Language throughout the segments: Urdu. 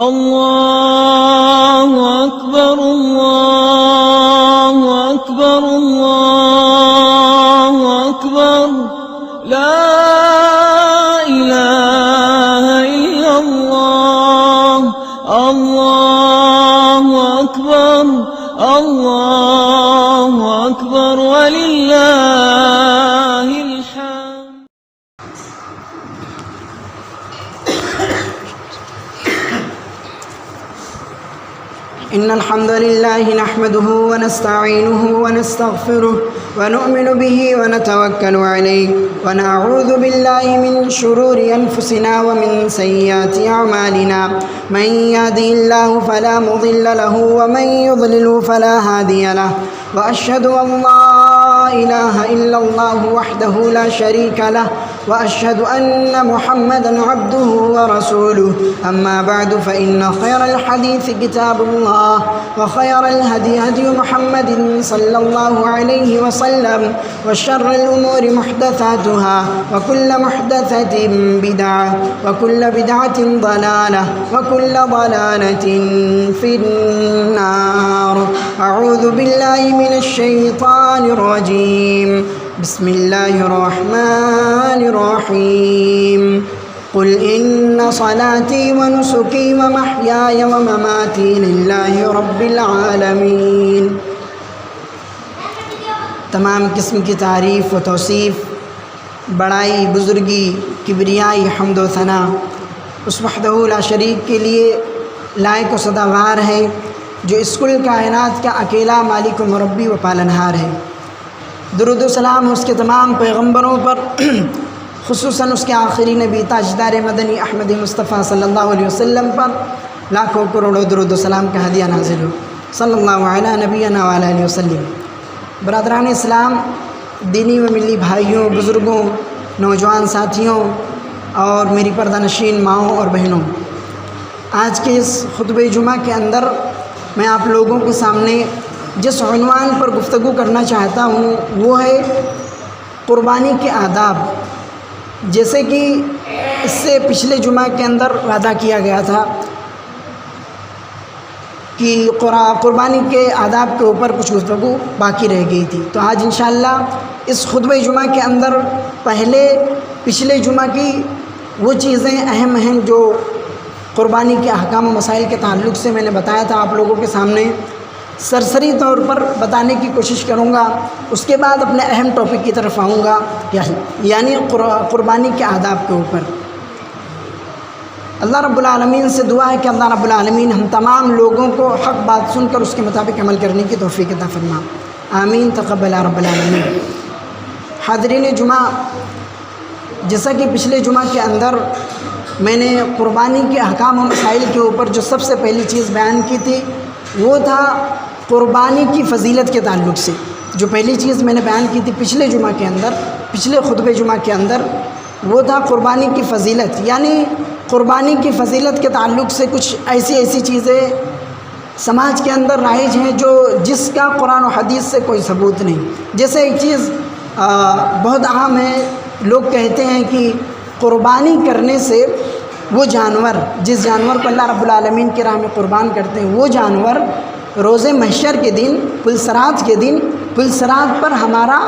اللہ اکبر اللہ اکبر اللہ اکبر لا الہ الا اللہ اللہ اکبر اللہ اکبر وللہ الحمد۔ إن الحمد لله نحمده ونستعينه ونستغفره ونؤمن به ونتوكل عليه ونعوذ بالله من شرور أنفسنا ومن سيئات أعمالنا من يهده الله فلا مضل له ومن يضلل فلا هادي له وأشهد أن لا إله إلا الله وحده لا شريك له وأشهد أن محمدًا عبده ورسوله أما بعد فإن خير الحديث كتاب الله وخير الهدي هدي محمد صلى الله عليه وسلم وشر الأمور محدثاتها وكل محدثة بدعة وكل بدعة ضلالة وكل ضلالة في النار أعوذ بالله من الشيطان الرجيم بسم الله الرحمن الرحيم قل إن صلاتي ونسكي ومحياي ومماتي لله رب العالمين۔ تمام قسم کی تعریف و توصیف، بڑائی، بزرگی، کبریائی، حمد و ثنا اس وحدہ لا شریک کے لیے لائق و سزاوار ہے جو اس کل کائنات کا اکیلا مالک و مربی و پالنہار ہے۔ درود و سلام اس کے تمام پیغمبروں پر، خصوصاً اس کے آخری نبی تاجدار مدنی احمد مصطفیٰ صلی اللہ علیہ وسلم پر لاکھوں کروڑوں درود و سلام کا ہدیہ نازل ہو، صلی اللہ علیہ نبینا وعلیہ علیہ وسلم۔ برادران اسلام، دینی و ملی بھائیوں، بزرگوں، نوجوان ساتھیوں اور میری پردہ نشین ماؤں اور بہنوں، آج کے اس خطبہ جمعہ کے اندر میں آپ لوگوں کے سامنے جس عنوان پر گفتگو کرنا چاہتا ہوں وہ ہے قربانی کے آداب۔ جیسے کہ اس سے پچھلے جمعہ کے اندر وعدہ کیا گیا تھا کہ قربانی کے آداب کے اوپر کچھ گفتگو باقی رہ گئی تھی، تو آج انشاءاللہ اس خطبہ جمعہ کے اندر پہلے پچھلے جمعہ کی وہ چیزیں اہم جو قربانی کے احکام و مسائل کے تعلق سے میں نے بتایا تھا آپ لوگوں کے سامنے سرسری طور پر بتانے کی کوشش کروں گا۔ اس کے بعد اپنے اہم ٹاپک کی طرف آؤں گا، یعنی قربانی کے آداب کے اوپر۔ اللہ رب العالمین سے دعا ہے کہ اللہ رب العالمین ہم تمام لوگوں کو حق بات سن کر اس کے مطابق عمل کرنے کی توفیق عطا فرما، آمین تقبل رب العالمین۔ حاضرین جمعہ، جیسا کہ پچھلے جمعہ کے اندر میں نے قربانی کے احکام و مسائل کے اوپر جو سب سے پہلی چیز بیان کی تھی وہ تھا قربانی کی فضیلت کے تعلق سے۔ جو پہلی چیز میں نے بیان کی تھی پچھلے جمعہ کے اندر، پچھلے خطبہ جمعہ کے اندر، وہ تھا قربانی کی فضیلت، یعنی قربانی کی فضیلت کے تعلق سے کچھ ایسی چیزیں سماج کے اندر رائج ہیں جس کا قرآن و حدیث سے کوئی ثبوت نہیں۔ جیسے ایک چیز بہت عام ہے، لوگ کہتے ہیں کہ قربانی کرنے سے وہ جانور، جس جانور کو اللہ رب العالمین کی راہ میں قربان کرتے ہیں، وہ جانور روز محشر کے دن، پلصراط کے دن، پلصراط پر ہمارا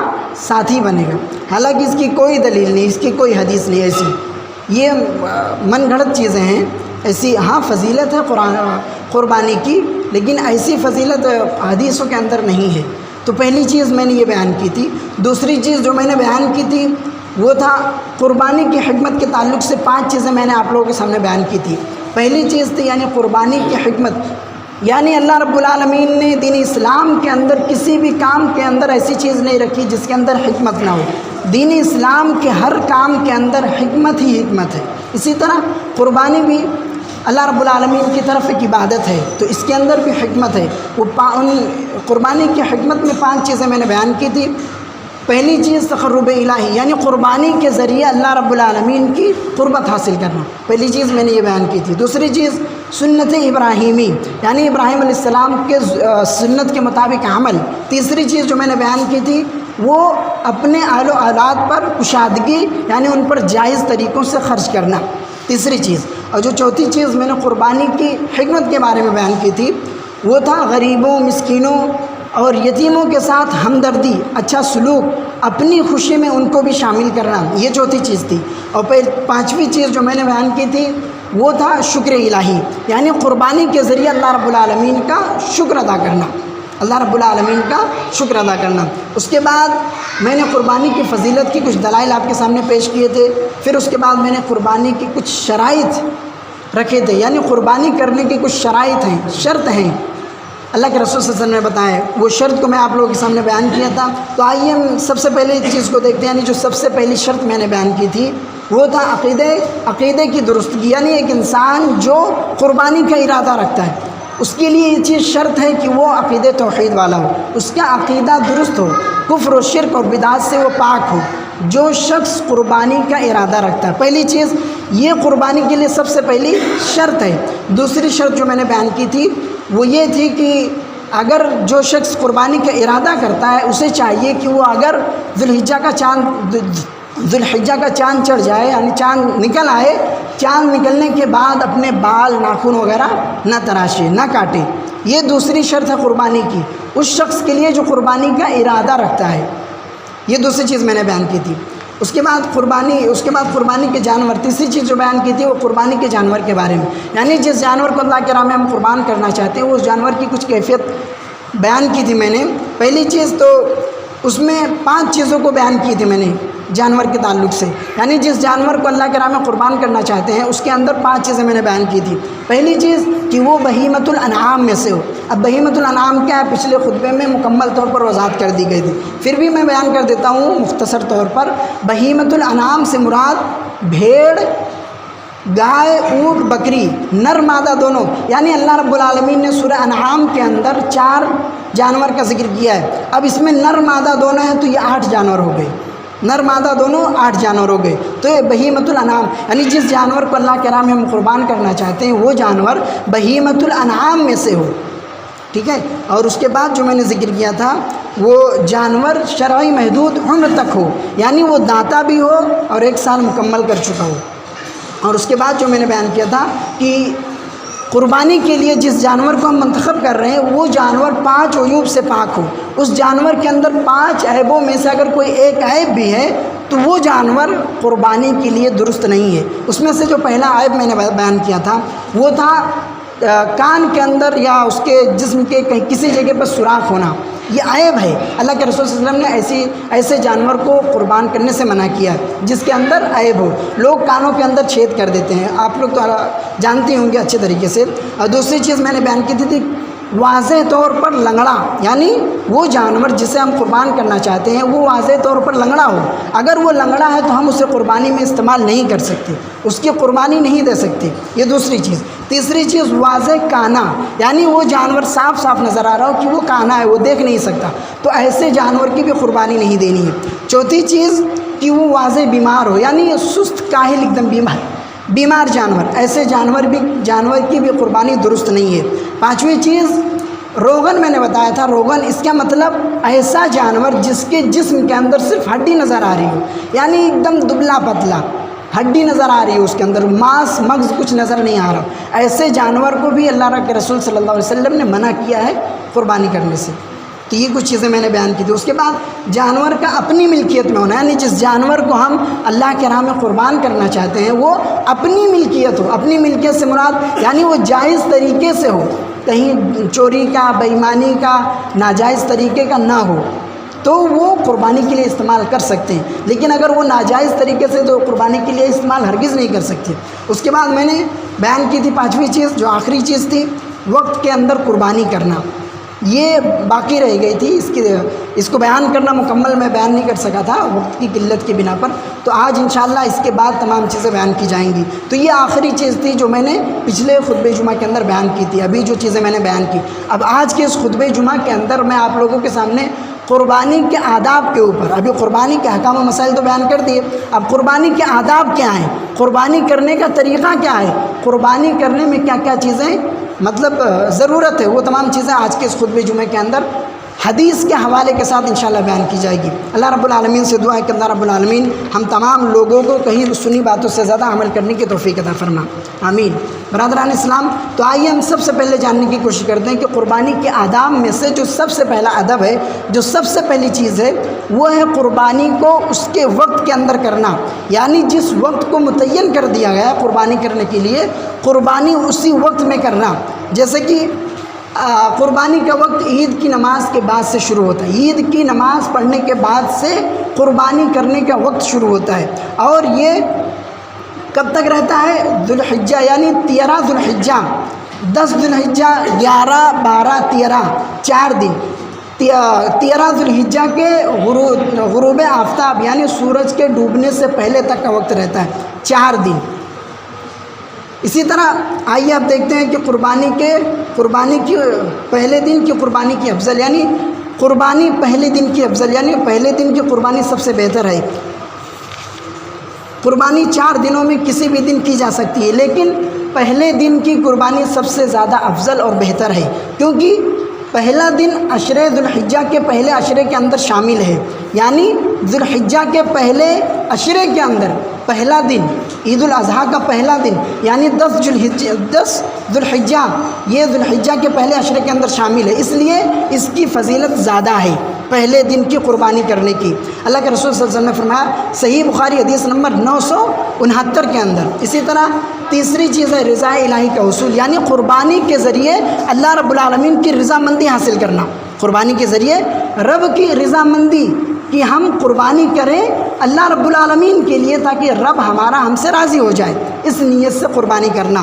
ساتھی بنے گا۔ حالانکہ اس کی کوئی دلیل نہیں، اس کی کوئی حدیث نہیں ایسی، یہ من گھڑت چیزیں ہیں۔ ایسی ہاں فضیلت ہے قربانی کی، لیکن ایسی فضیلت حدیثوں کے اندر نہیں ہے۔ تو پہلی چیز میں نے یہ بیان کی تھی۔ دوسری چیز جو میں نے بیان کی تھی وہ تھا قربانی کی حکمت کے تعلق سے 5 چیزیں میں نے آپ لوگوں کے سامنے بیان کی تھی۔ پہلی چیز تھی یعنی قربانی کی حکمت، یعنی اللہ رب العالمین نے دین اسلام کے اندر کسی بھی کام کے اندر ایسی چیز نہیں رکھی جس کے اندر حکمت نہ ہو۔ دین اسلام کے ہر کام کے اندر حکمت ہی حکمت ہے۔ اسی طرح قربانی بھی اللہ رب العالمین کی طرف ایک عبادت ہے، تو اس کے اندر بھی حکمت ہے۔ وہ قربانی کی حکمت میں 5 چیزیں میں نے بیان کی تھی۔ پہلی چیز تقرب الہی، یعنی قربانی کے ذریعے اللہ رب العالمین کی قربت حاصل کرنا، پہلی چیز میں نے یہ بیان کی تھی۔ دوسری چیز سنت ابراہیمی، یعنی ابراہیم علیہ السلام کے سنت کے مطابق عمل۔ تیسری چیز جو میں نے بیان کی تھی وہ اپنے اہل و اولاد پر کشادگی، یعنی ان پر جائز طریقوں سے خرچ کرنا، تیسری چیز۔ اور جو چوتھی چیز میں نے قربانی کی حکمت کے بارے میں بیان کی تھی وہ تھا غریبوں، مسکینوں اور یتیموں کے ساتھ ہمدردی، اچھا سلوک، اپنی خوشی میں ان کو بھی شامل کرنا، یہ چوتھی چیز تھی۔ اور پانچویں چیز جو میں نے بیان کی تھی وہ تھا شکر الہی، یعنی قربانی کے ذریعے اللہ رب العالمین کا شکر ادا کرنا، اللہ رب العالمین کا شکر ادا کرنا۔ اس کے بعد میں نے قربانی کی فضیلت کی کچھ دلائل آپ کے سامنے پیش کیے تھے۔ پھر اس کے بعد میں نے قربانی کی کچھ شرائط رکھے تھے، یعنی قربانی کرنے کی کچھ شرائط ہیں، شرط ہیں، اللہ کے رسول صلی اللہ علیہ وسلم نے بتائے، وہ شرط کو میں آپ لوگوں کے سامنے بیان کیا تھا۔ تو آئیے ہم سب سے پہلے اس چیز کو دیکھتے ہیں، یعنی جو سب سے پہلی شرط میں نے بیان کی تھی وہ تھا عقیدے کی درستگی، یعنی ایک انسان جو قربانی کا ارادہ رکھتا ہے اس کے لیے یہ چیز شرط ہے کہ وہ عقیدہ توحید والا ہو، اس کا عقیدہ درست ہو، کفر و شرک اور بدعات سے وہ پاک ہو۔ جو شخص قربانی کا ارادہ رکھتا ہے، پہلی چیز یہ قربانی کے لیے سب سے پہلی شرط ہے۔ دوسری شرط جو میں نے بیان کی تھی وہ یہ تھی کہ اگر جو شخص قربانی کا ارادہ کرتا ہے اسے چاہیے کہ وہ اگر ذوالحجہ کا چاند چڑھ جائے، یعنی چاند نکل آئے، چاند نکلنے کے بعد اپنے بال، ناخن وغیرہ نہ تراشے، نہ کاٹے۔ یہ دوسری شرط ہے قربانی کی، اس شخص کے لیے جو قربانی کا ارادہ رکھتا ہے۔ یہ دوسری چیز میں نے بیان کی تھی۔ اس کے بعد قربانی کے جانور، تیسری چیز جو بیان کی تھی وہ قربانی کے جانور کے بارے میں، یعنی جس جانور کو اللہ کے راہ میں ہم قربان کرنا چاہتے ہیں اس جانور کی کچھ کیفیت بیان کی تھی میں نے۔ پہلی چیز تو اس میں 5 چیزوں کو بیان کی تھی میں نے جانور کے تعلق سے، یعنی جس جانور کو اللہ کے راہ میں قربان کرنا چاہتے ہیں اس کے اندر 5 چیزیں میں نے بیان کی تھی۔ پہلی چیز کہ وہ بہیمۃ الانعام میں سے ہو۔ اب بہیمۃ الانعام کیا ہے، پچھلے خطبے میں مکمل طور پر وضاحت کر دی گئی تھی، پھر بھی میں بیان کر دیتا ہوں مختصر طور پر۔ بہیمۃ الانعام سے مراد بھیڑ، گائے، اونٹ، بکری، نر مادہ دونوں، یعنی اللہ رب العالمین نے سورہ انعام کے اندر 4 جانور کا ذکر کیا ہے۔ اب اس میں نر مادہ دونوں ہیں تو یہ 8 جانور ہو گئے، نر مادہ دونوں 8 جانور ہو گئے۔ تو یہ بہیمۃ الانعام، یعنی جس جانور کو اللہ کے راہ میں ہم قربان کرنا چاہتے ہیں وہ جانور بہیمۃ الانعام میں سے ہو، ٹھیک ہے۔ اور اس کے بعد جو میں نے ذکر کیا تھا وہ جانور شرعی محدود عمر تک ہو، یعنی وہ دانتا بھی ہو اور 1 سال مکمل کر چکا ہو۔ اور اس کے بعد جو میں نے بیان کیا تھا کہ قربانی کے لیے جس جانور کو ہم منتخب کر رہے ہیں وہ جانور 5 عیوب سے پاک ہو، اس جانور کے اندر 5 عیبوں میں سے اگر کوئی ایک عیب بھی ہے تو وہ جانور قربانی کے لیے درست نہیں ہے۔ اس میں سے جو پہلا عیب میں نے بیان کیا تھا وہ تھا کان کے اندر یا اس کے جسم کے کہیں کسی جگہ پر سوراخ ہونا، یہ عیب ہے۔ اللہ کے رسول صلی اللہ علیہ وسلم نے ایسے جانور کو قربان کرنے سے منع کیا ہے جس کے اندر عیب ہو۔ لوگ کانوں کے اندر چھید کر دیتے ہیں، آپ لوگ تو جانتے ہوں گے اچھے طریقے سے۔ اور دوسری چیز میں نے بیان کی تھی واضح طور پر لنگڑا، یعنی وہ جانور جسے ہم قربان کرنا چاہتے ہیں وہ واضح طور پر لنگڑا ہو، اگر وہ لنگڑا ہے تو ہم اسے قربانی میں استعمال نہیں کر سکتے، اس کی قربانی نہیں دے سکتے، یہ دوسری چیز۔ تیسری چیز واضح کانا، یعنی وہ جانور صاف صاف نظر آ رہا ہو کہ وہ کانا ہے، وہ دیکھ نہیں سکتا، تو ایسے جانور کی بھی قربانی نہیں دینی ہے۔ چوتھی چیز کہ وہ واضح بیمار ہو، یعنی سست کاہل، ایک دم بیمار جانور، ایسے جانور کی بھی قربانی درست نہیں ہے۔ 5ویں چیز روغن، میں نے بتایا تھا روغن، اس کا مطلب ایسا جانور جس کے جسم کے اندر صرف ہڈی نظر آ رہی ہو، یعنی ایک دم دبلا پتلا، ہڈی نظر آ رہی ہے، اس کے اندر ماس مغز کچھ نظر نہیں آ رہا، ایسے جانور کو بھی اللہ کے رسول صلی اللہ علیہ وسلم نے منع کیا ہے قربانی کرنے سے۔ تو یہ کچھ چیزیں میں نے بیان کی تھی۔ اس کے بعد جانور کا اپنی ملکیت میں ہونا، یعنی جس جانور کو ہم اللہ کے راہ میں قربان کرنا چاہتے ہیں وہ اپنی ملکیت ہو۔ اپنی ملکیت سے مراد یعنی وہ جائز طریقے سے ہو، کہیں چوری کا، بے ایمانی کا، ناجائز طریقے کا نہ ہو، تو وہ قربانی کے لیے استعمال کر سکتے ہیں، لیکن اگر وہ ناجائز طریقے سے تو قربانی کے لیے استعمال ہرگز نہیں کر سکتے۔ اس کے بعد میں نے بیان کی تھی 5ویں چیز، جو آخری چیز تھی، وقت کے اندر قربانی کرنا، یہ باقی رہ گئی تھی، اس کو بیان کرنا مکمل میں بیان نہیں کر سکا تھا وقت کی قلت کی بنا پر، تو آج انشاءاللہ اس کے بعد تمام چیزیں بیان کی جائیں گی۔ تو یہ آخری چیز تھی جو میں نے پچھلے خطبہ جمعہ کے اندر بیان کی تھی، ابھی جو چیزیں میں نے بیان کی۔ اب آج کے اس خطبہ جمعہ کے اندر میں آپ لوگوں کے سامنے قربانی کے آداب کے اوپر، ابھی قربانی کے احکام و مسائل تو بیان کر دیے، اب قربانی کے آداب کیا ہیں، قربانی کرنے کا طریقہ کیا ہے، قربانی کرنے میں کیا کیا چیزیں مطلب ضرورت ہے، وہ تمام چیزیں آج کے اس خطبہ جمعہ کے اندر حدیث کے حوالے کے ساتھ انشاءاللہ بیان کی جائے گی۔ اللہ رب العالمین سے دعا ہے کہ اللہ رب العالمین ہم تمام لوگوں کو کہیں سنی باتوں سے زیادہ عمل کرنے کی توفیق عطا فرما، آمین۔ برادران اسلام، تو آئیے ہم سب سے پہلے جاننے کی کوشش کرتے ہیں کہ قربانی کے آداب میں سے جو سب سے پہلا ادب ہے، جو سب سے پہلی چیز ہے، وہ ہے قربانی کو اس کے وقت کے اندر کرنا، یعنی جس وقت کو متعین کر دیا گیا ہے قربانی کرنے کے لیے، قربانی اسی وقت میں کرنا۔ جیسے کہ قربانی کا وقت عید کی نماز کے بعد سے شروع ہوتا ہے، عید کی نماز پڑھنے کے بعد سے قربانی کرنے کا وقت شروع ہوتا ہے، اور یہ کب تک رہتا ہے؟ ذوالحجہ یعنی 13 ذوالحجہ، 10 ذوالحجہ، 11، 12، 13، 4 دن، 13 ذوالحجہ کے غروب آفتاب یعنی سورج کے ڈوبنے سے پہلے تک کا وقت رہتا ہے، 4 دن۔ اسی طرح آئیے آپ دیکھتے ہیں کہ قربانی کی پہلے دن کی قربانی کی افضل، یعنی قربانی پہلے دن کی افضل، یعنی پہلے دن کی قربانی سب سے بہتر ہے۔ قربانی 4 دنوں میں کسی بھی دن کی جا سکتی ہے، لیکن پہلے دن کی قربانی سب سے زیادہ افضل اور بہتر ہے، کیونکہ پہلا دن عشرے ذوالحجہ کے پہلے عشرے کے اندر شامل ہے، یعنی ذوالحجہ کے پہلے عشرے کے اندر پہلا دن، عید الاضحیٰ کا پہلا دن یعنی 10 ذوالحجہ، یہ ذوالحجہ کے پہلے عشرے کے اندر شامل ہے، اس لیے اس کی فضیلت زیادہ ہے پہلے دن کی قربانی کرنے کی۔ اللہ کے رسول صلی اللہ علیہ وسلم نے فرمایا، صحیح بخاری حدیث نمبر 969 کے اندر۔ اسی طرح تیسری چیز ہے رضا الہی کا حصول، یعنی قربانی کے ذریعے اللہ رب العالمین کی رضامندی حاصل کرنا، قربانی کے ذریعے رب کی رضامندی کہ ہم قربانی کریں اللہ رب العالمین کے لیے تاکہ رب ہم سے راضی ہو جائے، اس نیت سے قربانی کرنا۔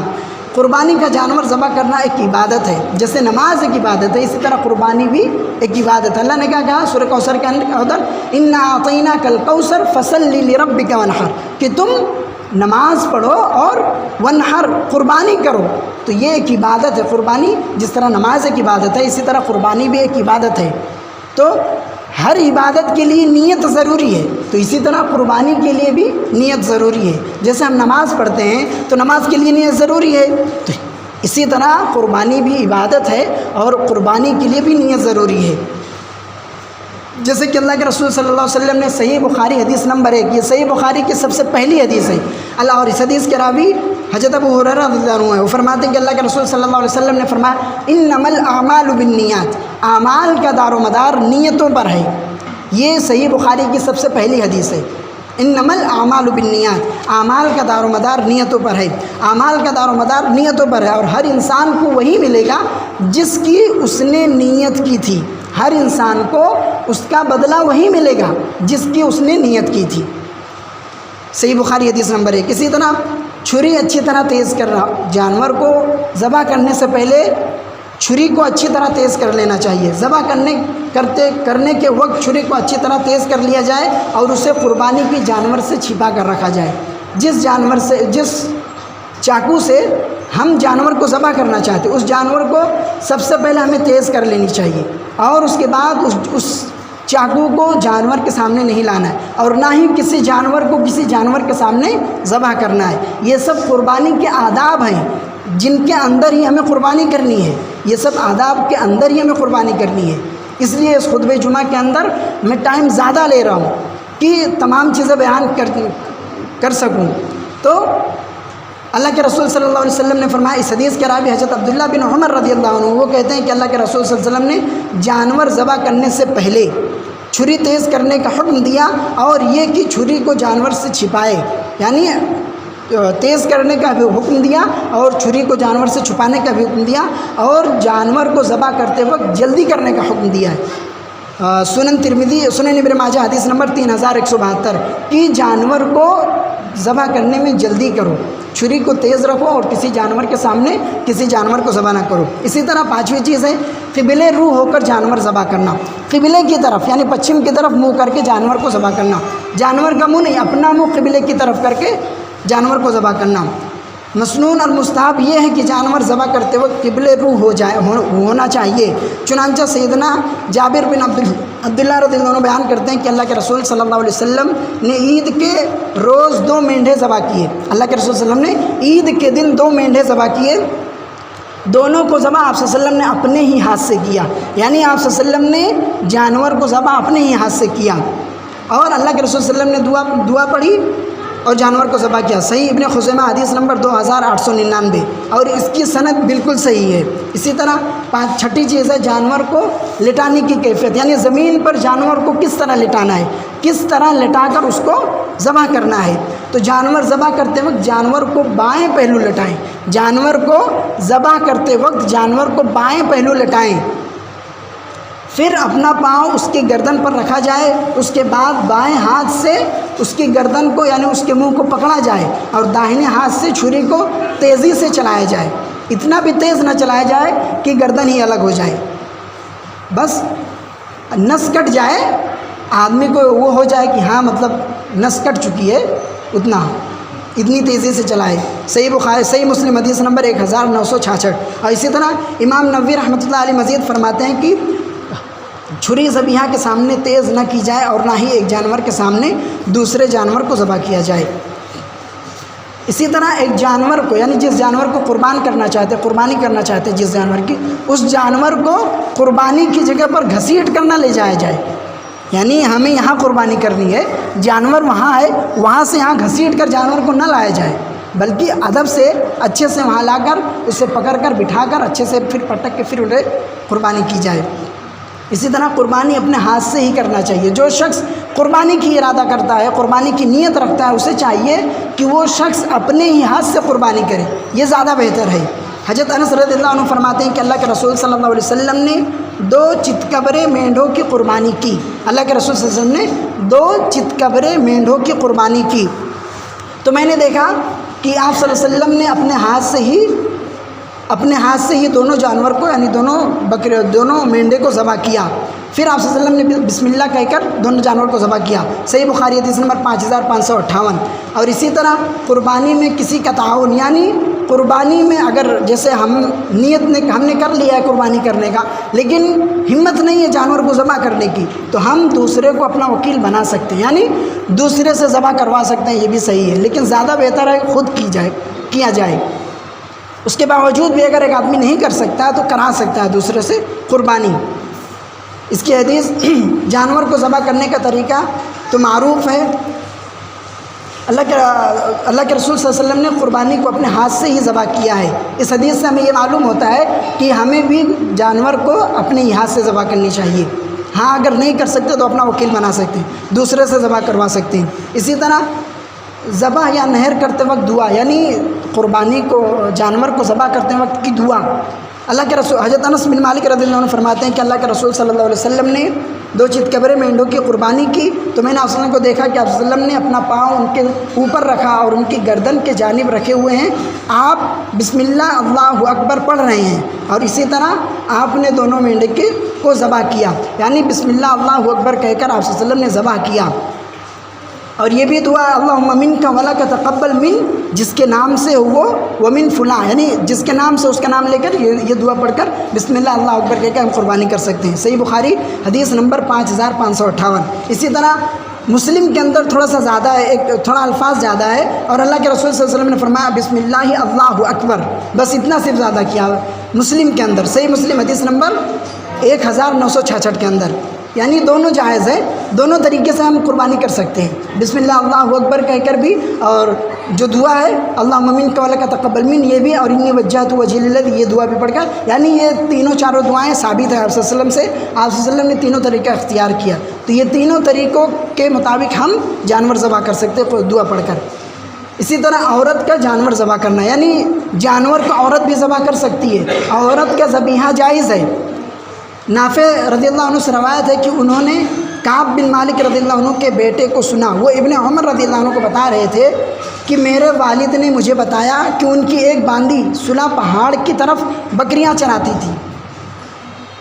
قربانی کا جانور ذبح کرنا ایک عبادت ہے، جیسے نماز ایک عبادت ہے، اسی طرح قربانی بھی ایک عبادت ہے۔ اللہ نے کیا کہا سورہ کوثر کے اندر، انا اعطیناک الکوثر فصلی لربک وانحر، کہ تم نماز پڑھو اور ونحر قربانی کرو، تو یہ ایک عبادت ہے۔ قربانی جس طرح نماز ایک عبادت ہے، اسی طرح قربانی بھی ایک عبادت ہے۔ تو ہر عبادت کے لیے نیت ضروری ہے، تو اسی طرح قربانی کے لیے بھی نیت ضروری ہے۔ جیسے ہم نماز پڑھتے ہیں تو نماز کے لیے نیت ضروری ہے، تو اسی طرح قربانی بھی عبادت ہے اور قربانی کے لیے بھی نیت ضروری ہے۔ جیسے کہ اللہ کے رسول صلی اللہ علیہ وسلم نے صحیح بخاری حدیث نمبر 1، یہ صحیح بخاری کی سب سے پہلی حدیث ہے، اور اس حدیث کے راوی حضرت ابو ہریرہ رضی اللہ عنہ ہے، وہ فرماتے ہیں کہ اللہ کے رسول صلی اللہ علیہ وسلم نے فرمایا، انما الاعمال بالنیات، اعمال کا دار و مدار نیتوں پر ہے۔ یہ صحیح بخاری کی سب سے پہلی حدیث ہے، انما الاعمال بالنیات، اعمال کا دار و مدار نیتوں پر ہے، اعمال کا دار و مدار نیتوں پر ہے، اور ہر انسان کو وہی ملے گا جس کی اس نے نیت کی تھی، ہر انسان کو اس کا بدلہ وہی ملے گا جس کی اس نے نیت کی تھی۔ صحیح بخاری حدیث نمبر 1۔ اسی طرح چھری اچھی طرح تیز کرنا، جانور کو ذبح کرنے سے پہلے چھری کو اچھی طرح تیز کر لینا چاہیے، ذبح کرنے کے وقت چھری کو اچھی طرح تیز کر لیا جائے اور اسے قربانی کی جانور سے چھپا کر رکھا جائے۔ جس چاقو سے ہم جانور کو ذبح کرنا چاہتے اس جانور کو سب سے پہلے ہمیں تیز کر لینی چاہیے، اور اس کے بعد اس چاقو کو جانور کے سامنے نہیں لانا ہے، اور نہ ہی کسی جانور کو کسی جانور کے سامنے ذبح کرنا ہے۔ یہ سب قربانی کے آداب ہیں جن کے اندر ہی ہمیں قربانی کرنی ہے، یہ سب آداب کے اندر ہی ہمیں قربانی کرنی ہے۔ اس لیے اس خطبہ جمعہ کے اندر میں ٹائم زیادہ لے رہا ہوں کہ تمام چیزیں بیان کر سکوں۔ تو اللہ کے رسول صلی اللہ علیہ وسلم نے فرمایا، اس حدیث کے راوی حضرت عبداللہ بن عمر رضی اللہ عنہ، وہ کہتے ہیں کہ اللہ کے رسول صلی اللہ علیہ وسلم نے جانور ذبح کرنے سے پہلے چھری تیز کرنے کا حکم دیا، اور یہ کہ چھری کو جانور سے چھپائے، یعنی تیز کرنے کا بھی حکم دیا اور چھری کو جانور سے چھپانے کا بھی حکم دیا، اور جانور کو ذبح کرتے وقت جلدی کرنے کا حکم دیا ہے۔ سنن ترمذی، سنن ابن ماجہ حدیث نمبر 3172 کہ جانور کو ذبح کرنے میں جلدی کرو، چھری کو تیز رکھو اور کسی جانور کے سامنے کسی جانور کو ذبح نہ کرو۔ اسی طرح 5ویں چیز ہے قبلے روح ہو کر جانور ذبح کرنا، قبلے کی طرف یعنی پچھم کی طرف منہ کر کے جانور کو ذبح کرنا، جانور کا منہ نہیں، اپنا منہ قبلے کی طرف کر کے جانور کو ذبح کرنا۔ مسنون اور مستحب یہ ہے کہ جانور ذبح کرتے وقت قبلے روح ہونا چاہیے۔ چنانچہ سیدنا جابر بن عبداللہ رضی اللہ عنہ بیان کرتے ہیں کہ اللہ کے رسول صلی اللہ علیہ وسلم نے عید کے روز 2 مینڈھے ذبح کیے، اللہ کے رسول صلی اللہ علیہ وسلم نے عید کے دن 2 مینڈھے ذبح کیے، دونوں کو ذبح آپ صلی اللہ علیہ وسلم نے اپنے ہی ہاتھ سے کیا، یعنی آپ صلی اللہ علیہ وسلم نے جانور کو ذبح اپنے ہی ہاتھ سے کیا اور اللہ کے رسول صلی اللہ علیہ وسلم نے دعا پڑھی اور جانور کو ذبح کیا۔ صحیح ابن خزیمہ حدیث نمبر 2899، اور اس کی سند بالکل صحیح ہے۔ اسی طرح چھٹی چیز ہے جانور کو لٹانے کی کیفیت، یعنی زمین پر جانور کو کس طرح لٹانا ہے، کس طرح لٹا کر اس کو ذبح کرنا ہے۔ تو جانور ذبح کرتے وقت جانور کو بائیں پہلو لٹائیں، جانور کو ذبح کرتے وقت جانور کو بائیں پہلو لٹائیں، پھر اپنا پاؤں اس کی گردن پر رکھا جائے، اس کے بعد بائیں ہاتھ سے اس کی گردن کو یعنی اس کے منہ کو پکڑا جائے اور داہنے ہاتھ سے چھری کو تیزی سے چلایا جائے، اتنا بھی تیز نہ چلایا جائے کہ گردن ہی الگ ہو جائے، بس نس کٹ جائے، آدمی کو وہ ہو جائے کہ ہاں مطلب نس کٹ چکی ہے، اتنی تیزی سے چلائے۔ صحیح مسلم حدیث نمبر 1966۔ اور اسی طرح امام نووی رحمۃ اللہ علیہ مزید فرماتے ہیں کہ چھری ذبیحہ کے سامنے تیز نہ کی جائے اور نہ ہی ایک جانور کے سامنے دوسرے جانور کو ذبح کیا جائے۔ اسی طرح ایک جانور کو یعنی جس جانور کو قربانی کرنا چاہتے جس جانور کی، اس جانور کو قربانی کی جگہ پر گھسیٹ کر نہ لے جایا جائے، یعنی ہمیں یہاں قربانی کرنی ہے، جانور وہاں ہے، وہاں سے یہاں گھسیٹ کر جانور کو نہ لایا جائے، بلکہ ادب سے اچھے سے وہاں لا کر اسے پکڑ کر بٹھا کر اچھے سے پھر پٹک کے پھر انہیں قربانی کی جائے۔ اسی طرح قربانی اپنے ہاتھ سے ہی کرنا چاہیے۔ جو شخص قربانی کی ارادہ کرتا ہے، قربانی کی نیت رکھتا ہے، اسے چاہیے کہ وہ شخص اپنے ہی ہاتھ سے قربانی کرے، یہ زیادہ بہتر ہے۔ حضرت انس رضی اللہ عنہ فرماتے ہیں کہ اللہ کے رسول صلی اللہ علیہ وسلم نے 2 چتکبرے مینڈھوں کی قربانی کی، اللہ کے رسول صلی اللہ علیہ وسلم نے 2 چتکبرے مینڈھوں کی قربانی کی، تو میں نے دیکھا کہ آپ صلی اللہ علیہ وسلم نے اپنے ہاتھ سے ہی دونوں جانور کو یعنی دونوں مینڈے کو ذبح کیا، پھر آپ صلی اللہ علیہ وسلم نے بسم اللہ کہہ کر دونوں جانور کو ذبح کیا۔ صحیح بخاری حدیث نمبر 5558۔ اور اسی طرح قربانی میں کسی کا تعاون، یعنی قربانی میں اگر جیسے ہم نے کر لیا ہے قربانی کرنے کا، لیکن ہمت نہیں ہے جانور کو ذبح کرنے کی، تو ہم دوسرے کو اپنا وکیل بنا سکتے ہیں، یعنی دوسرے سے ذبح کروا سکتے ہیں، یہ بھی صحیح ہے، لیکن زیادہ بہتر ہے خود کیا جائے۔ اس کے باوجود بھی اگر ایک آدمی نہیں کر سکتا ہے تو کرا سکتا ہے دوسرے سے قربانی۔ اس کی حدیث جانور کو ذبح کرنے کا طریقہ تو معروف ہے، اللہ کے رسول صلی اللہ علیہ وسلم نے قربانی کو اپنے ہاتھ سے ہی ذبح کیا ہے۔ اس حدیث سے ہمیں یہ معلوم ہوتا ہے کہ ہمیں بھی جانور کو اپنے ہی ہاتھ سے ذبح کرنی چاہیے۔ ہاں اگر نہیں کر سکتے تو اپنا وکیل بنا سکتے ہیں، دوسرے سے ذبح کروا سکتے ہیں۔ اسی طرح ذبح یا نحر کرتے وقت دعا، یعنی قربانی کو جانور کو ذبح کرتے وقت کی دعا، اللہ کے رسول حضرت انس بن مالک رضی اللہ عنہ فرماتے ہیں کہ اللہ کے رسول صلی اللہ علیہ وسلم نے 2 چتکبرے مینڈوں کی قربانی کی، تو میں نے آپ صلی اللہ علیہ وسلم کو دیکھا کہ آپ صلی اللہ علیہ وسلم نے اپنا پاؤں ان کے اوپر رکھا اور ان کی گردن کے جانب رکھے ہوئے ہیں، آپ بسم اللہ اللہ اکبر پڑھ رہے ہیں، اور اسی طرح آپ نے دونوں مینڈے کو ذبح کیا، یعنی بسم اللہ اللہ اکبر کہہ کر آپ صلی اللہ علیہ وسلم نے ذبح کیا۔ اور یہ بھی دعا اللہم منک ولک تقبل من، جس کے نام سے وہ ومن فلاں، یعنی جس کے نام سے اس کا نام لے کر یہ دعا پڑھ کر بسم اللہ اللہ اکبر کہہ کے ہم قربانی کر سکتے ہیں۔ صحیح بخاری حدیث نمبر 5558۔ اسی طرح مسلم کے اندر تھوڑا سا زیادہ ہے، تھوڑا الفاظ زیادہ ہے، اور اللہ کے رسول صلی اللہ علیہ وسلم نے فرمایا بسم اللہ اللہ اکبر، بس اتنا صرف زیادہ کیا مسلم کے اندر۔ صحیح مسلم حدیث نمبر 1966 کے اندر، یعنی دونوں جائز ہے، دونوں طریقے سے ہم قربانی کر سکتے ہیں، بسم اللہ اللہ اکبر کہہ کر بھی، اور جو دعا ہے اللہم منک ولک تقبل من یہ بھی، اور انی وجہت وجہی للذی یہ دعا بھی پڑھ کر، یعنی یہ تینوں چاروں دعائیں ثابت ہیں آپ صلی اللہ علیہ وسلم سے، آپ صلی اللہ علیہ وسلم نے تینوں طریقہ اختیار کیا، تو یہ تینوں طریقوں کے مطابق ہم جانور ذبح کر سکتے ہیں دعا پڑھ کر۔ اسی طرح عورت کا جانور ذبح کرنا، یعنی جانور کو عورت بھی ذبح کر سکتی ہے، عورت کا ذبیحہ جائز ہے۔ نافع رضی اللہ عنہ سے روایت ہے کہ انہوں نے کعب بن مالک رضی اللہ عنہ کے بیٹے کو سنا، وہ ابن عمر رضی اللہ عنہ کو بتا رہے تھے کہ میرے والد نے مجھے بتایا کہ ان کی ایک باندی سلا پہاڑ کی طرف بکریاں چراتی تھی،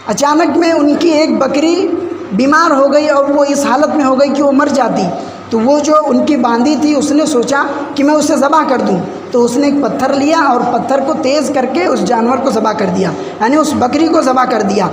اچانک میں ان کی ایک بکری بیمار ہو گئی اور وہ اس حالت میں ہو گئی کہ وہ مر جاتی، تو وہ جو ان کی باندی تھی اس نے سوچا کہ میں اسے ذبح کر دوں، تو اس نے ایک پتھر لیا اور پتھر کو تیز کر کے اس جانور کو ذبح کر دیا، یعنی اس بکری کو ذبح کر دیا۔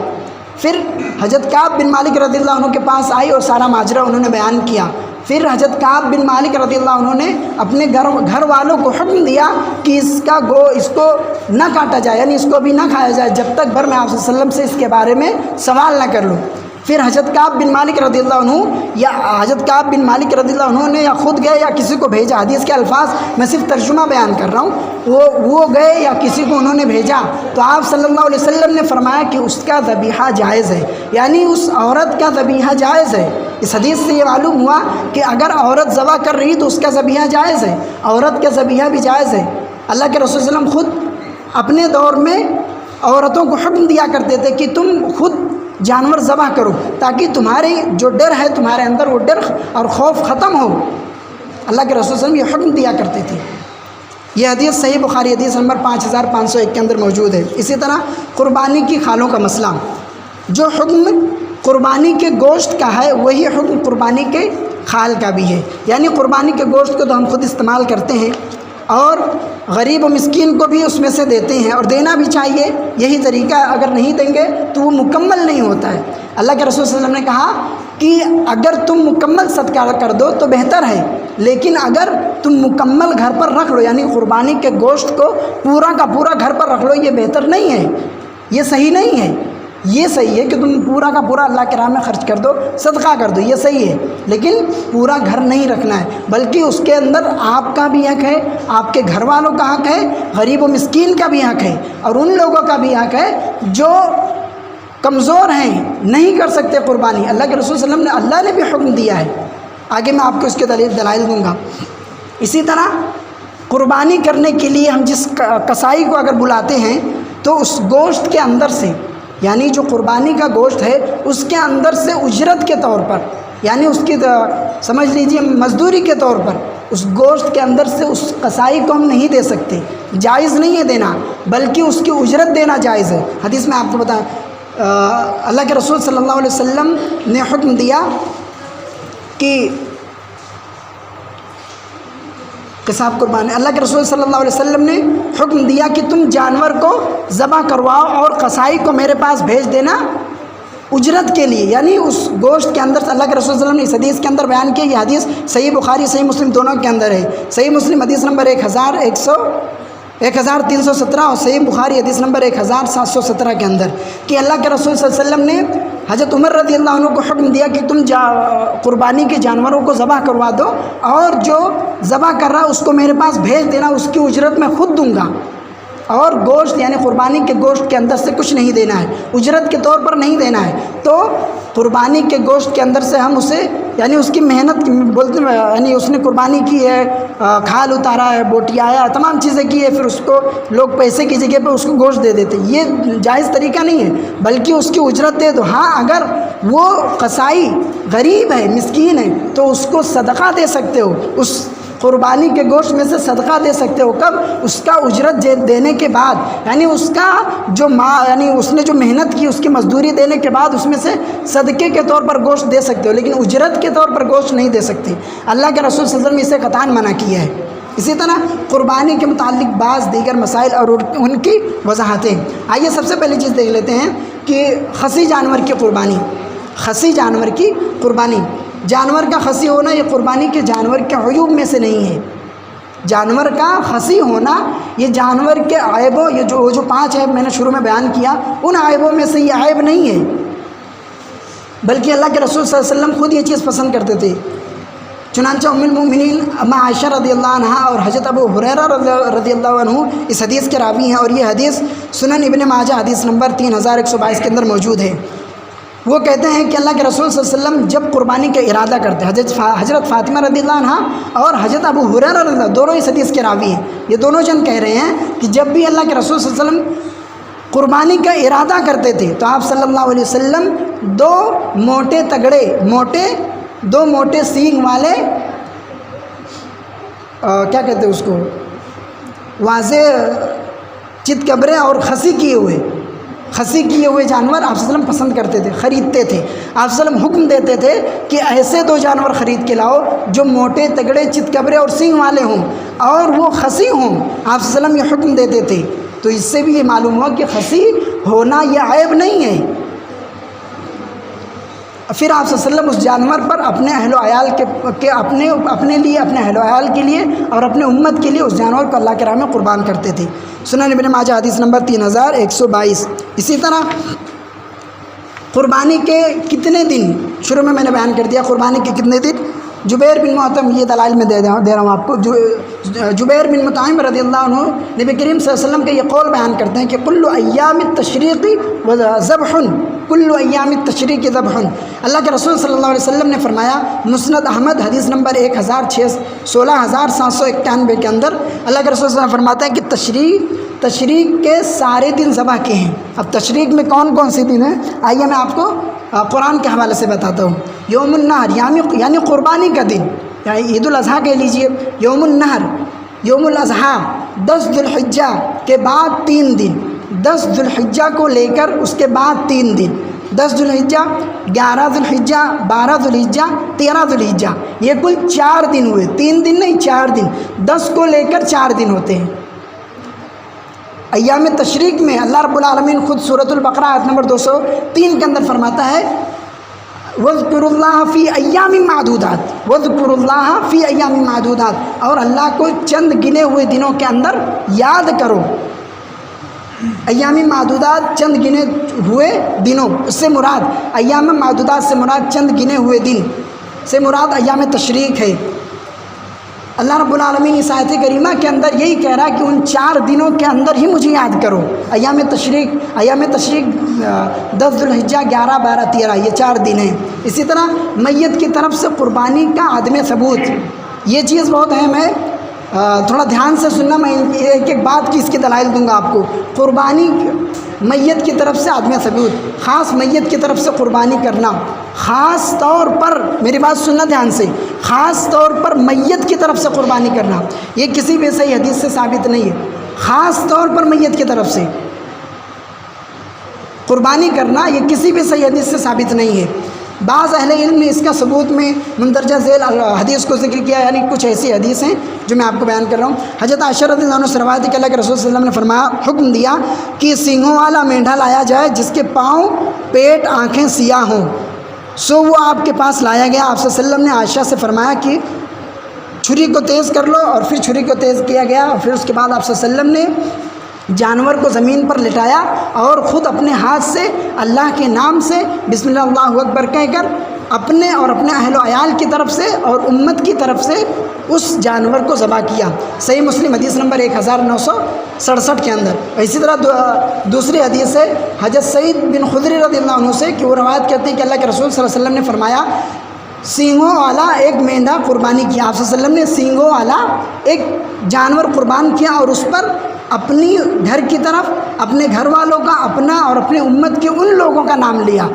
پھر حضرت کعب بن مالک رضی اللہ عنہ کے پاس آئی اور سارا ماجرا انہوں نے بیان کیا، پھر حضرت کعب بن مالک رضی اللہ عنہ نے اپنے گھر والوں کو حکم دیا کہ اس کو نہ کاٹا جائے، یعنی اس کو بھی نہ کھایا جائے جب تک میں آپ صلی اللہ علیہ وسلم سے اس کے بارے میں سوال نہ کر لوں۔ پھر حضرت کعب بن مالک رضی اللہ عنہ نے یا خود گئے یا کسی کو بھیجا، حدیث کے الفاظ میں صرف ترجمہ بیان کر رہا ہوں، وہ گئے یا کسی کو انہوں نے بھیجا تو آپ صلی اللہ علیہ وسلم نے فرمایا کہ اس کا ذبیحہ جائز ہے، یعنی اس عورت کا ذبیحہ جائز ہے۔ اس حدیث سے یہ معلوم ہوا کہ اگر عورت ذبح کر رہی تو اس کا ذبیحہ جائز ہے، عورت کا ذبیحہ بھی جائز ہے۔ اللہ کے رسول صلی اللہ علیہ وسلم خود اپنے دور میں عورتوں کو حکم دیا کرتے تھے کہ تم خود جانور ذبح کرو تاکہ تمہارے جو ڈر ہے تمہارے اندر وہ ڈر اور خوف ختم ہو۔ اللہ کے رسول صلی اللہ علیہ وسلم یہ حکم دیا کرتے تھے۔ یہ حدیث صحیح بخاری حدیث نمبر 5501 کے اندر موجود ہے۔ اسی طرح قربانی کی کھالوں کا مسئلہ، جو حکم قربانی کے گوشت کا ہے وہی حکم قربانی کے کھال کا بھی ہے، یعنی قربانی کے گوشت کو تو ہم خود استعمال کرتے ہیں اور غریب و مسکین کو بھی اس میں سے دیتے ہیں اور دینا بھی چاہیے، یہی طریقہ اگر نہیں دیں گے تو وہ مکمل نہیں ہوتا ہے۔ اللہ کے رسول صلی اللہ علیہ وسلم نے کہا کہ اگر تم مکمل صدقہ کر دو تو بہتر ہے، لیکن اگر تم مکمل گھر پر رکھ لو، یعنی قربانی کے گوشت کو پورا کا پورا گھر پر رکھ لو، یہ بہتر نہیں ہے، یہ صحیح نہیں ہے۔ یہ صحیح ہے کہ تم پورا کا پورا اللہ کے راہ میں خرچ کر دو، صدقہ کر دو، یہ صحیح ہے، لیکن پورا گھر نہیں رکھنا ہے، بلکہ اس کے اندر آپ کا بھی حق ہے، آپ کے گھر والوں کا حق ہے، غریب و مسکین کا بھی حق ہے، اور ان لوگوں کا بھی حق ہے جو کمزور ہیں، نہیں کر سکتے قربانی۔ اللہ کے رسول صلی اللہ علیہ وسلم نے، اللہ نے بھی حکم دیا ہے، آگے میں آپ کو اس کے دلائل دوں گا۔ اسی طرح قربانی کرنے کے لیے ہم جس کسائی کو اگر بلاتے ہیں تو اس گوشت کے اندر سے، یعنی جو قربانی کا گوشت ہے اس کے اندر سے اجرت کے طور پر، یعنی اس کی سمجھ لیجیے مزدوری کے طور پر، اس گوشت کے اندر سے اس قصائی کو ہم نہیں دے سکتے، جائز نہیں ہے دینا، بلکہ اس کی اجرت دینا جائز ہے۔ حدیث میں آپ کو بتائیں، اللہ کے رسول صلی اللہ علیہ وسلم نے حکم دیا کہ قصاب قربانی، اللہ کے رسول صلی اللہ علیہ وسلم نے حکم دیا کہ تم جانور کو ذبح کرواؤ اور قصائی کو میرے پاس بھیج دینا اجرت کے لیے، یعنی اس گوشت کے اندر اللہ کے رسول صلی اللہ علیہ وسلم نے اس حدیث کے اندر بیان کیا۔ یہ حدیث صحیح بخاری صحیح مسلم دونوں کے اندر ہے۔ صحیح مسلم حدیث نمبر 1317 اور صحیح بخاری حدیث نمبر 1717 کے اندر کہ اللہ کے رسول صلی اللہ علیہ وسلم نے حضرت عمر رضی اللہ عنہ کو حکم دیا کہ تم قربانی کے جانوروں کو ذبح کروا دو اور جو ذبح کر رہا اس کو میرے پاس بھیج دینا، اس کی اجرت میں خود دوں گا، اور گوشت یعنی قربانی کے گوشت کے اندر سے کچھ نہیں دینا ہے، اجرت کے طور پر نہیں دینا ہے۔ تو قربانی کے گوشت کے اندر سے ہم اسے، یعنی اس کی محنت بولتے ہیں، یعنی اس نے قربانی کی ہے، کھال اتارا ہے، بوٹیایا، تمام چیزیں کی ہے، پھر اس کو لوگ پیسے کی جگہ پہ اس کو گوشت دے دیتے، یہ جائز طریقہ نہیں ہے، بلکہ اس کی اجرت دے دو۔ ہاں اگر وہ قصائی غریب ہے، مسکین ہے، تو اس کو صدقہ دے سکتے ہو، اس قربانی کے گوشت میں سے صدقہ دے سکتے ہو، کب؟ اس کا اجرت دینے کے بعد، یعنی اس کا جو یعنی اس نے جو محنت کی اس کی مزدوری دینے کے بعد اس میں سے صدقے کے طور پر گوشت دے سکتے ہو، لیکن اجرت کے طور پر گوشت نہیں دے سکتے۔ اللہ کے رسول صلی اللہ علیہ وسلم نے اسے قطعاً منع کیا ہے۔ اسی طرح قربانی کے متعلق بعض دیگر مسائل اور ان کی وضاحتیں، آئیے سب سے پہلی چیز دیکھ لیتے ہیں کہ خصی جانور کی قربانی، خصی جانور کی قربانی، جانور کا خصی ہونا یہ قربانی کے جانور کے عیوب میں سے نہیں ہے۔ جانور کا خصی ہونا یہ جانور کے عیبوں، یہ جو 5 عیب میں نے شروع میں بیان کیا، ان عیبوں میں سے یہ عیب نہیں ہے، بلکہ اللہ کے رسول صلی اللہ علیہ وسلم خود یہ چیز پسند کرتے تھے۔ چنانچہ ام المؤمنین اما عائشہ رضی اللہ عنہ اور حضرت ابو ہریرہ رضی اللہ عنہ اس حدیث کے راوی ہیں، اور یہ حدیث سنن ابن ماجہ حدیث نمبر 3122 کے اندر موجود ہے۔ وہ کہتے ہیں کہ اللہ کے رسول صلی اللہ علیہ وسلم جب قربانی کا ارادہ کرتے، حضرت فاطمہ رضی اللہ عنہ اور حضرت ابو ہریرہ رضی اللہ، دونوں اس حدیث کے راوی ہیں، یہ دونوں جن کہہ رہے ہیں کہ جب بھی اللہ کے رسول صلی اللہ علیہ وسلم قربانی کا ارادہ کرتے تھے تو آپ صلی اللہ علیہ وسلم دو موٹے سینگ والے کیا کہتے ہیں اس کو، واضح چت کبرے اور خصی کیے ہوئے جانور آپ صلی اللہ علیہ وسلم پسند کرتے تھے، خریدتے تھے۔ آپ صلی اللہ علیہ وسلم حکم دیتے تھے کہ ایسے 2 جانور خرید کے لاؤ جو موٹے تگڑے چت کبرے اور سینگ والے ہوں اور وہ خصی ہوں، آپ صلی اللہ علیہ وسلم یہ حکم دیتے تھے۔ تو اس سے بھی یہ معلوم ہوا کہ خصی ہونا یہ عیب نہیں ہے۔ پھر آپ صلی اللہ علیہ وسلم اس جانور پر اپنے اہل و عیال کے اپنے لیے، اپنے اہل و عیال کے لیے اور اپنے امت کے لیے اس جانور کو اللہ کے راہ میں قربان کرتے تھے۔ سنن ابن ماجہ حدیث نمبر 3122۔ اسی طرح قربانی کے کتنے دن، شروع میں نے بیان کر دیا قربانی کے کتنے دن۔ جبیر بن مطعم، یہ دلائل میں دے رہا ہوں آپ کو، جبیر بن مطعم رضی اللہ عنہ نبی کریم صلی اللہ علیہ وسلم کا یہ قول بیان کرتے ہیں کہ کل ایام التشریق ذبح، کل ایام التشریق ذبح۔ اللہ کے رسول صلی اللہ علیہ وسلم نے فرمایا، مسند احمد حدیث نمبر 16791 کے اندر اللہ کے رسول صلی اللہ علیہ وسلم فرماتے ہیں کہ تشریق کے سارے دن ذبح کے ہیں۔ اب تشریق میں کون کون سے دن ہیں، آئیے میں آپ کو قرآن کے حوالے سے بتاتا ہوں۔ یوم النحر یعنی قربانی کا دن، یعنی عید الاضحیٰ کہہ لیجئے۔ یوم النحر، یوم الاضحیٰ 10 ذو الحجہ کے بعد 3 دن، 10 ذو الحجہ کو لے کر اس کے بعد 3 دن، 10 ذو الحجہ، 11 ذو الحجہ، 12 ذو الحجہ، 13 ذو الحجہ، یہ کل 4 دن ہوئے، 3 دن نہیں 4 دن، 10 کو لے کر 4 دن ہوتے ہیں۔ ایام تشریق میں اللہ رب العالمین خود سورۃ البقرہ آیت نمبر 203 کے اندر فرماتا ہے، وَاذْكُرُوا اللَّهَ فِي أَيَّامٍ مَّعْدُودَاتٍ، وَاذْكُرُوا اللَّهَ فِي أَيَّامٍ مَّعْدُودَاتٍ، اور اللہ کو چند گنے ہوئے دنوں کے اندر یاد کرو۔ ایام معدودات چند گنے ہوئے دنوں، اس سے مراد ایام معدودات سے مراد چند گنے ہوئے دن سے مراد ایام تشریق ہے۔ اللہ رب العالمین اس آیت کریمہ کے اندر یہی کہہ رہا ہے کہ ان 4 دنوں کے اندر ہی مجھے یاد کرو۔ ایام تشریق 10 ذو الحجہ، 11، 12، 13 یہ 4 دن ہیں۔ اسی طرح میت کی طرف سے قربانی کا عدم ثبوت، یہ چیز بہت اہم ہے، تھوڑا دھیان سے سننا، میں ایک ایک بات کی اس کی دلائل دوں گا آپ کو۔ قربانی میت کی طرف سے عدم ثبوت، خاص میت کی طرف سے قربانی کرنا، خاص طور پر میری بات سننا دھیان سے، خاص طور پر میت کی طرف سے قربانی کرنا، یہ کسی بھی صحیح حدیث سے ثابت نہیں ہے۔ خاص طور پر میت کی طرف سے قربانی کرنا یہ کسی بھی صحیح حدیث سے ثابت نہیں ہے۔ بعض اہل علم نے اس کا ثبوت میں مندرجہ ذیل حدیث کو ذکر کیا، یعنی کچھ ایسی حدیث ہیں جو میں آپ کو بیان کر رہا ہوں۔ حضرت عائشہ رضی اللہ عنہ سے روایت ہے کہ اللہ کے رسول صلی اللہ علیہ وسلم نے فرمایا، حکم دیا کہ سینگوں والا مینڈھا لایا جائے جس کے پاؤں، پیٹ، آنکھیں سیاہ ہوں، سو وہ آپ کے پاس لایا گیا۔ آپ صلی اللہ علیہ وسلم نے عائشہ سے فرمایا کہ چھری کو تیز کر لو، اور پھر چھری کو تیز کیا گیا، اور پھر اس کے بعد آپ صلی اللہ علیہ وسلم نے جانور کو زمین پر لٹایا اور خود اپنے ہاتھ سے اللہ کے نام سے بسم اللہ اللہ اکبر کہہ کر اپنے اور اپنے اہل و عیال کی طرف سے اور امت کی طرف سے اس جانور کو ذبح کیا۔ صحیح مسلم حدیث نمبر 1967 کے اندر۔ اسی طرح دوسری حدیث ہے حضرت سعید بن خدری رضی اللہ عنہ سے کہ وہ روایت کرتے ہیں کہ اللہ کے رسول صلی اللہ علیہ وسلم نے فرمایا، سینگوں والا ایک مینڈھا قربانی کیا۔ آپ صلی اللہ علیہ وسلم نے سینگوں والا ایک جانور قربان کیا اور اس پر اپنی گھر کی طرف، اپنے گھر والوں کا، اپنا اور اپنے امت کے ان لوگوں کا نام لیا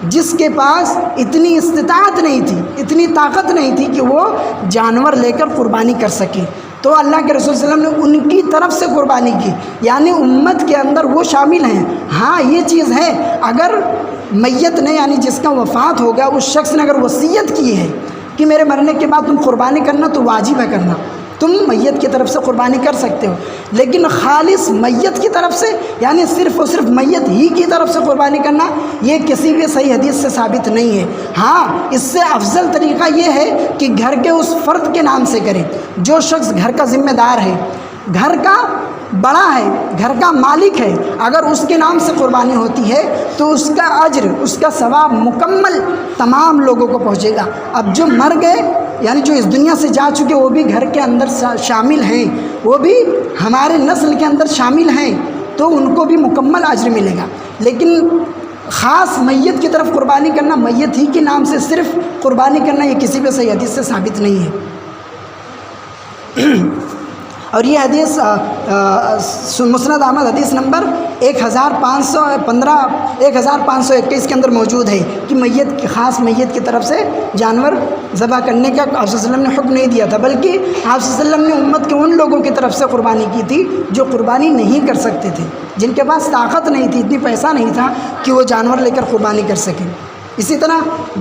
جس کے پاس اتنی استطاعت نہیں تھی، اتنی طاقت نہیں تھی کہ وہ جانور لے کر قربانی کر سکے، تو اللہ کے رسول صلی اللہ علیہ وسلم نے ان کی طرف سے قربانی کی، یعنی امت کے اندر وہ شامل ہیں۔ ہاں یہ چیز ہے، اگر میت نے یعنی جس کا وفات ہو گیا اس شخص نے اگر وصیت کی ہے کہ میرے مرنے کے بعد تم قربانی کرنا، تو واجب ہے کرنا، تم میت کی طرف سے قربانی کر سکتے ہو، لیکن خالص میت کی طرف سے یعنی صرف اور صرف میت ہی کی طرف سے قربانی کرنا یہ کسی بھی صحیح حدیث سے ثابت نہیں ہے۔ ہاں اس سے افضل طریقہ یہ ہے کہ گھر کے اس فرد کے نام سے کریں جو شخص گھر کا ذمہ دار ہے، گھر کا بڑا ہے، گھر کا مالک ہے، اگر اس کے نام سے قربانی ہوتی ہے تو اس کا اجر، اس کا ثواب مکمل تمام لوگوں کو پہنچے گا۔ اب جو مر گئے یعنی جو اس دنیا سے جا چکے وہ بھی گھر کے اندر شامل ہیں، وہ بھی ہمارے نسل کے اندر شامل ہیں، تو ان کو بھی مکمل اجر ملے گا، لیکن خاص میت کی طرف قربانی کرنا، میت ہی کے نام سے صرف قربانی کرنا یہ کسی بھی صحیح حدیث سے ثابت نہیں ہے۔ اور یہ حدیث مسند احمد حدیث نمبر 1521 کے اندر موجود ہے کہ میت خاص میت کی طرف سے جانور ذبح کرنے کا آپ صلی اللہ علیہ وسلم نے حکم نہیں دیا تھا، بلکہ آپ صلی اللہ علیہ وسلم نے امت کے ان لوگوں کی طرف سے قربانی کی تھی جو قربانی نہیں کر سکتے تھے، جن کے پاس طاقت نہیں تھی، اتنی پیسہ نہیں تھا کہ وہ جانور لے کر قربانی کر سکیں۔ اسی طرح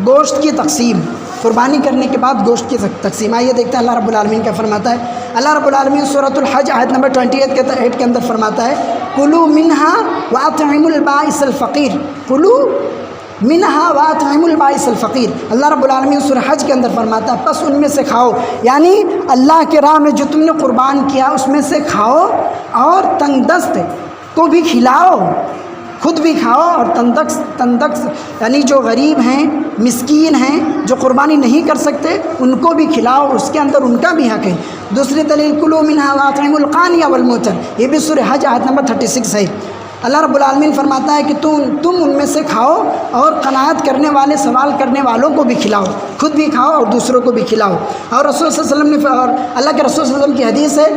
گوشت کی تقسیم، قربانی کرنے کے بعد گوشت کی تقسیم، آئیے دیکھتے ہیں اللہ رب العالمین کیا فرماتا ہے۔ اللہ رب العالمین سورۃ الحج آیت نمبر 28 کے اندر فرماتا ہے، کلوا منہا واطعموا البائس الفقیر، کلو منہا واطعموا البائس الفقیر، اللہ رب العالمین سورہ حج کے اندر فرماتا ہے پس ان میں سے کھاؤ، یعنی اللہ کے راہ میں جو تم نے قربان کیا اس میں سے کھاؤ اور تنگ دست کو بھی کھلاؤ، خود بھی کھاؤ اور تندرست یعنی جو غریب ہیں، مسکین ہیں، جو قربانی نہیں کر سکتے ان کو بھی کھلاؤ، اس کے اندر ان کا بھی حق ہے۔ دوسری دلیل کلوا منہا واطعموا القانع والمعتر، یہ بھی سورہ حج آیت نمبر 36 ہے۔ اللہ رب العالمین فرماتا ہے کہ تم ان میں سے کھاؤ اور قناعت کرنے والے، سوال کرنے والوں کو بھی کھلاؤ، خود بھی کھاؤ اور دوسروں کو بھی کھلاؤ۔ اور رسول صلی اللہ علیہ وسلم نے اور اللہ کے رسول صلی اللہ علیہ وسلم کی حدیث ہے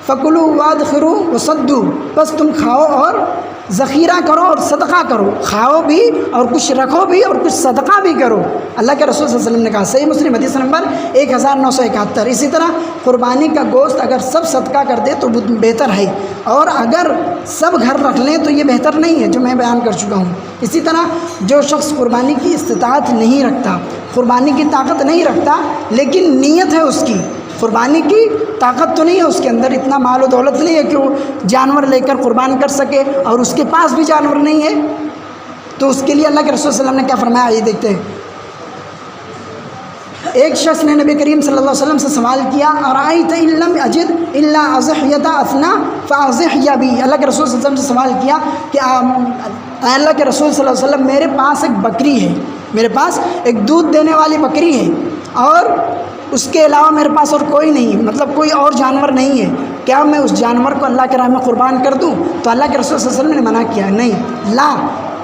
فَكُلُوا وَادْخِرُوا وَصَدُّوا، بس تم کھاؤ اور ذخیرہ کرو اور صدقہ کرو، کھاؤ بھی اور کچھ رکھو بھی اور کچھ صدقہ بھی کرو، اللہ کے رسول صلی اللہ علیہ وسلم نے کہا۔ صحیح مسلم حدیث نمبر 1971۔ اسی طرح قربانی کا گوشت اگر سب صدقہ کر دے تو بہتر ہے، اور اگر سب گھر رکھ لیں تو یہ بہتر نہیں ہے، جو میں بیان کر چکا ہوں۔ اسی طرح جو شخص قربانی کی استطاعت نہیں رکھتا، قربانی کی طاقت نہیں رکھتا لیکن نیت ہے اس کی، قربانی کی طاقت تو نہیں ہے اس کے اندر، اتنا مال و دولت نہیں ہے کہ وہ جانور لے کر قربان کر سکے، اور اس کے پاس بھی جانور نہیں ہے، تو اس کے لیے اللہ کے رسول صلی اللہ علیہ وسلم نے کیا فرمایا، یہ دیکھتے ہیں۔ ایک شخص نے نبی کریم صلی اللہ علیہ وسلم سے سوال کیا ارائیت ان لم اجد الا اضحیۃ اثنا فاضحیہ بی، اللہ کے رسول صلی اللہ علیہ وسلم سے سوال کیا کہ اے اللہ کے رسول صلی اللہ علیہ وسلم میرے پاس ایک بکری ہے، میرے پاس ایک دودھ دینے والی بکری ہے، اور اس کے علاوہ میرے پاس اور کوئی نہیں، مطلب کوئی اور جانور نہیں ہے، کیا میں اس جانور کو اللہ کے راہ میں قربان کر دوں؟ تو اللہ کے رسول صلی اللہ علیہ وسلم نے منع کیا، نہیں، لا،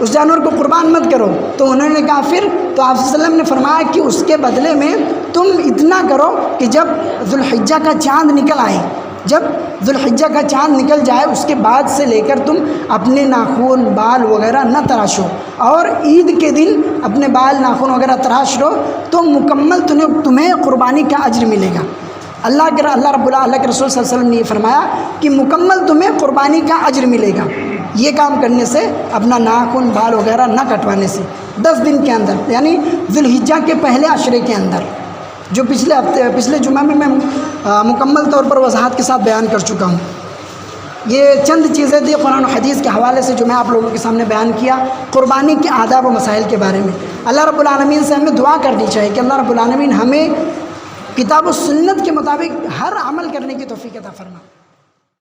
اس جانور کو قربان مت کرو۔ تو انہوں نے کہا پھر؟ تو آپ صلی اللہ علیہ وسلم نے فرمایا کہ اس کے بدلے میں تم اتنا کرو کہ جب ذوالحجہ کا چاند نکل آئے، جب ذوالحجہ کا چاند نکل جائے اس کے بعد سے لے کر تم اپنے ناخن، بال وغیرہ نہ تراشو، اور عید کے دن اپنے بال، ناخن وغیرہ تراش لو تو مکمل تمہیں قربانی کا اجر ملے گا۔ اللہ رب کے رسول صلی اللہ علیہ وسلم نے یہ فرمایا کہ مکمل تمہیں قربانی کا اجر ملے گا، یہ کام کرنے سے، اپنا ناخن، بال وغیرہ نہ کٹوانے سے، 10 دن کے اندر، یعنی ذوالحجہ کے پہلے عشرے کے اندر، جو پچھلے جمعہ میں مکمل طور پر وضاحت کے ساتھ بیان کر چکا ہوں۔ یہ چند چیزیں تھیں قرآن و حدیث کے حوالے سے جو میں آپ لوگوں کے سامنے بیان کیا قربانی کے آداب و مسائل کے بارے میں۔ اللہ رب العالمین سے ہمیں دعا کرنی چاہیے کہ اللہ رب العالمین ہمیں کتاب و سنت کے مطابق ہر عمل کرنے کی توفیق عطا فرمائے۔